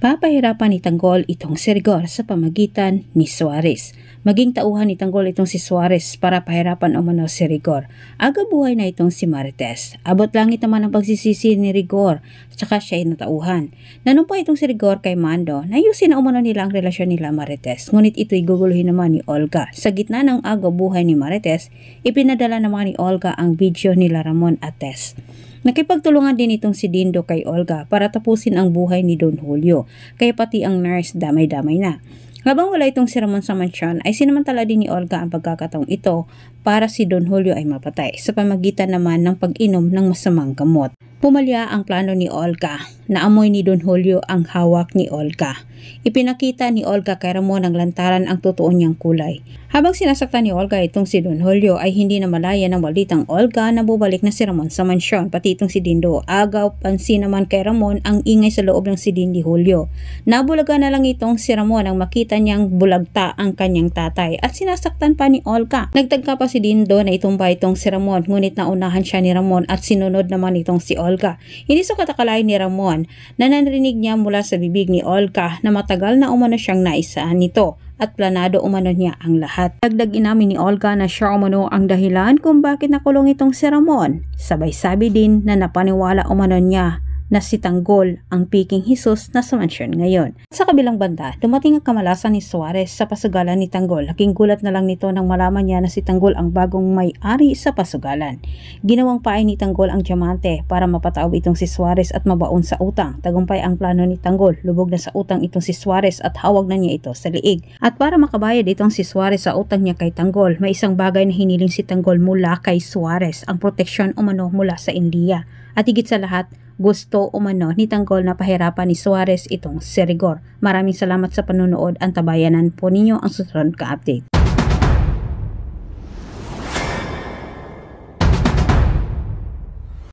Papahirapan ni Tanggol itong si Rigor sa pamagitan ni Suarez. Maging tauhan ni Tanggol itong si Suarez para pahirapan umano si Rigor. Aga buhay na itong si Marites. Abot langit naman ang pagsisisi ni Rigor, tsaka siya ay natauhan. Nanumpa itong si Rigor kay Mando na ayusin na umano nila ang relasyon nila Marites. Ngunit ito'y guguluhin naman ni Olga. Sa gitna ng aga buhay ni Marites, ipinadala naman ni Olga ang video nila Ramon at Tess. Nakipagtulungan din itong si Dindo kay Olga para tapusin ang buhay ni Don Julio, kaya pati ang nurse damay-damay na. Habang wala itong si Ramon sa mansyon, ay sinamantala din ni Olga ang pagkakataong ito para si Don Julio ay mapatay sa pamagitan naman ng pag-inom ng masamang gamot. Pumalya ang plano ni Olga. Naamoy ni Don Julio ang hawak ni Olga. Ipinakita ni Olga kay Ramon ang lantaran ang totoo niyang kulay. Habang sinasaktan ni Olga itong si Don Julio ay hindi na malaya ng balitang Olga na bubalik na si Ramon sa mansyon, pati itong si Dindo. Agaw pansin naman kay Ramon ang ingay sa loob ng si Dindi Julio. Nabulaga na lang itong si Ramon ang makita niyang bulagta ang kanyang tatay at sinasaktan pa ni Olga. Nagtagka pa si Dindo na itumba itong si Ramon, ngunit naunahan siya ni Ramon at sinunod naman itong si Olga. Hindi sukat akalain ni Ramon na narinig niya mula sa bibig ni Olga na matagal na umano siyang naisaan nito at planado umano niya ang lahat. Dagdag inamin ni Olga na siya umano ang dahilan kung bakit nakulong itong si Ramon. Sabay sabi din na napaniwala umano niya na si Tanggol ang piking Jesus na sa mansyon ngayon. Sa kabilang banda, dumating ang kamalasan ni Suarez sa pasugalan ni Tanggol. Laking gulat na lang nito nang malaman niya na si Tanggol ang bagong may-ari sa pasugalan. Ginawang paay ni Tanggol ang diamante para mapataob itong si Suarez at mabaon sa utang. Tagumpay ang plano ni Tanggol. Lubog na sa utang itong si Suarez at hawag na niya ito sa liig. At para makabayad itong si Suarez sa utang niya kay Tanggol, may isang bagay na hiniling si Tanggol mula kay Suarez, ang proteksyon umano mula sa India. At higit sa lahat, gusto umano ni Tanggol na pahirapan ni Suarez itong si Rigor. Maraming salamat sa panonood. Antabayanan po ninyo ang susunod ka-update.